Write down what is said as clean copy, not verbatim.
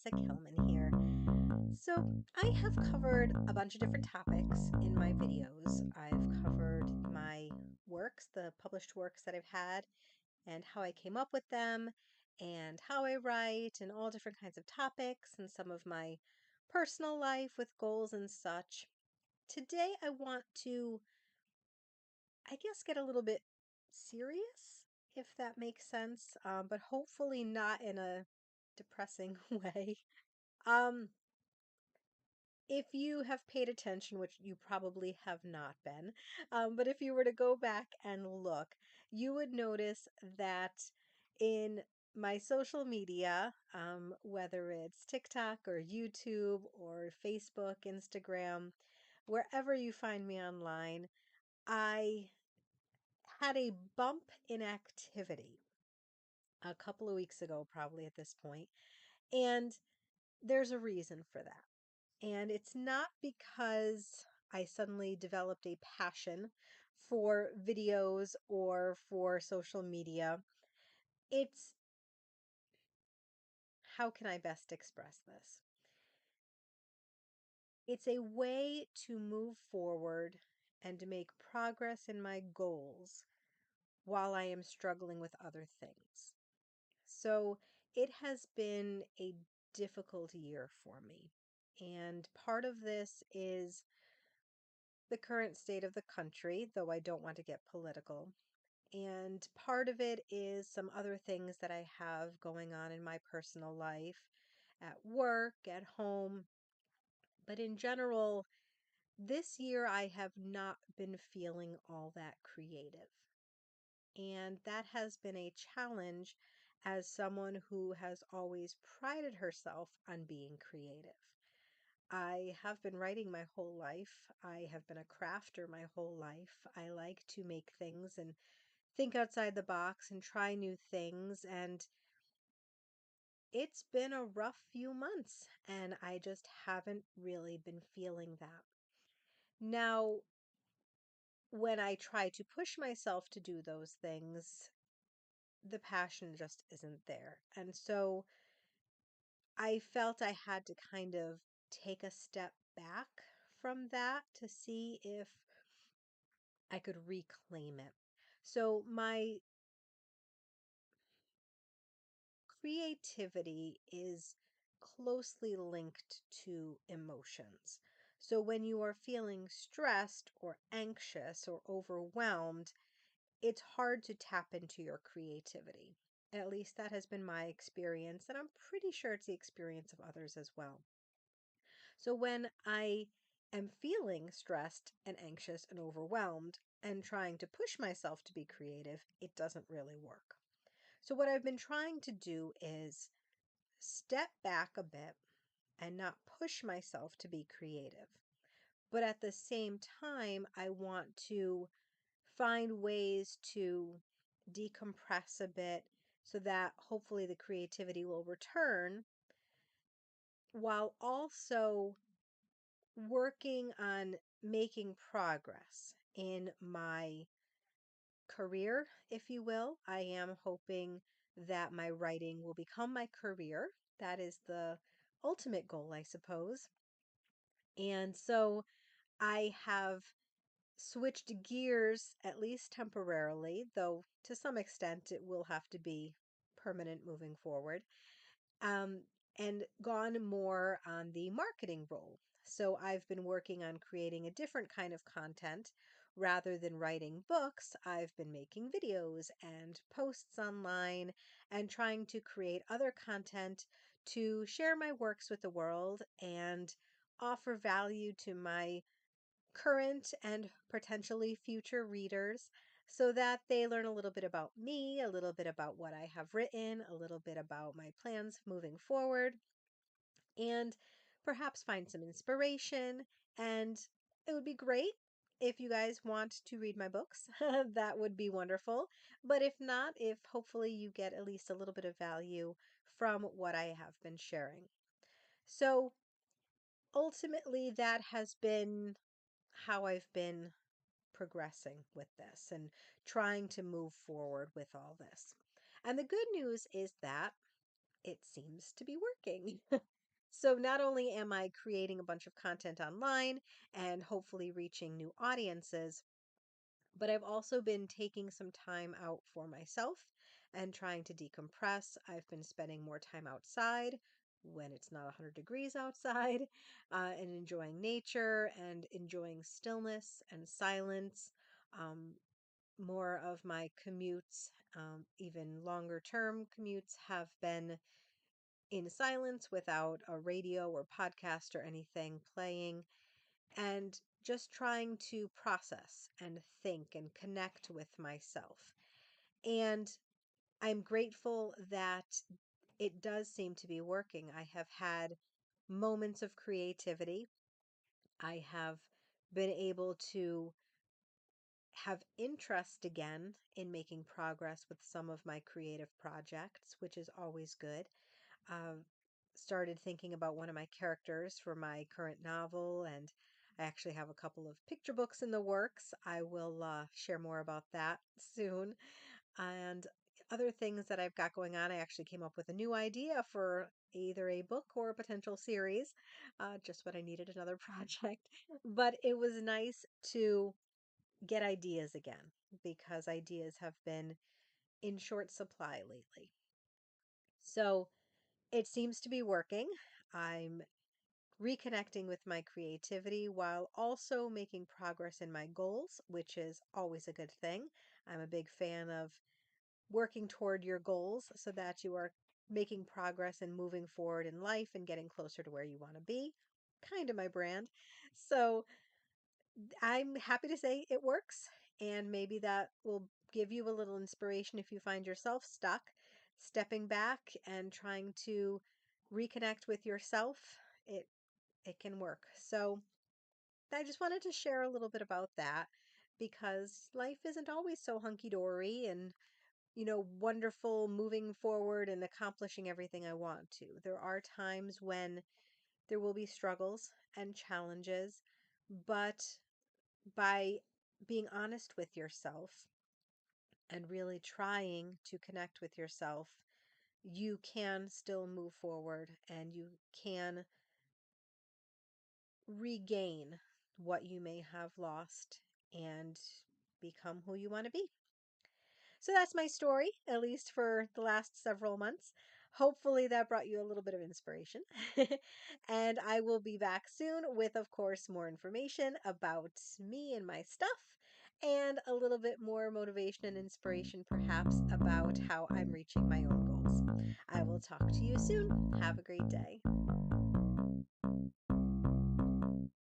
Jessica Hillman here. So, I have covered a bunch of different topics in my videos. I've covered my works, the published works that I've had, and how I came up with them, and how I write, and all different kinds of topics, and some of my personal life with goals and such. Today, I want to, I guess, get a little bit serious, if that makes sense, but hopefully not in a depressing way. Um, if you have paid attention, which you probably have not been, but if you were to go back and look, you would notice that in my social media, whether it's TikTok or YouTube or Facebook, Instagram, wherever you find me online, I had a bump in activity a couple of weeks ago, probably at this point, and there's a reason for that. And it's not because I suddenly developed a passion for videos or for social media. It's, how can I best express this? It's a way to move forward and to make progress in my goals while I am struggling with other things. So it has been a difficult year for me. And part of this is the current state of the country, though I don't want to get political. And part of it is some other things that I have going on in my personal life, at work, at home. But in general, this year I have not been feeling all that creative. And that has been a challenge as someone who has always prided herself on being creative. I have been writing my whole life. I have been a crafter my whole life. I like to make things and think outside the box and try new things. And it's been a rough few months, and I just haven't really been feeling that. Now, when I try to push myself to do those things, the passion just isn't there. And so I felt I had to kind of take a step back from that to see if I could reclaim it. So my creativity is closely linked to emotions. So when you are feeling stressed or anxious or overwhelmed, it's hard to tap into your creativity. At least that has been my experience, and I'm pretty sure it's the experience of others as well. So when I am feeling stressed and anxious and overwhelmed and trying to push myself to be creative, it doesn't really work. So, what I've been trying to do is step back a bit and not push myself to be creative. But at the same time, I want to find ways to decompress a bit so that hopefully the creativity will return while also working on making progress in my career, if you will. I am hoping that my writing will become my career. That is the ultimate goal, I suppose. And so I have switched gears, at least temporarily, though to some extent it will have to be permanent moving forward, um, and gone more on the marketing role. So I've been working on creating a different kind of content. Rather than writing books, I've been making videos and posts online and trying to create other content to share my works with the world and offer value to my current and potentially future readers so that they learn a little bit about me, a little bit about what I have written, a little bit about my plans moving forward, and perhaps find some inspiration. And it would be great if you guys want to read my books. That would be wonderful. But if not, if hopefully you get at least a little bit of value from what I have been sharing. So ultimately, that has been how I've been progressing with this and trying to move forward with all this. And the good news is that it seems to be working. So not only am I creating a bunch of content online and hopefully reaching new audiences, but I've also been taking some time out for myself and trying to decompress. I've been spending more time outside when it's not 100 degrees outside, and enjoying nature and enjoying stillness and silence. Um, More of my commutes, even longer term commutes, have been in silence without a radio or podcast or anything playing, and just trying to process and think and connect with myself. And I'm grateful that it does seem to be working. I have had moments of creativity. I have been able to have interest again in making progress with some of my creative projects, which is always good. Started thinking about one of my characters for my current novel, and I actually have a couple of picture books in the works. I will share more about that soon. And other things that I've got going on, I actually came up with a new idea for either a book or a potential series. Just what I needed, another project. But it was nice to get ideas again because ideas have been in short supply lately. So it seems to be working. I'm reconnecting with my creativity while also making progress in my goals, which is always a good thing. I'm a big fan of working toward your goals so that you are making progress and moving forward in life and getting closer to where you want to be. Kind of my brand. So I'm happy to say it works, and maybe that will give you a little inspiration if you find yourself stuck, stepping back and trying to reconnect with yourself. It it can work. So I just wanted to share a little bit about that because life isn't always so hunky dory and wonderful moving forward and accomplishing everything I want to. There are times when there will be struggles and challenges, but by being honest with yourself and really trying to connect with yourself, you can still move forward and you can regain what you may have lost and become who you want to be. So that's my story, at least for the last several months. Hopefully, that brought you a little bit of inspiration. And I will be back soon with, of course, more information about me and my stuff, and a little bit more motivation and inspiration, perhaps, about how I'm reaching my own goals. I will talk to you soon. Have a great day.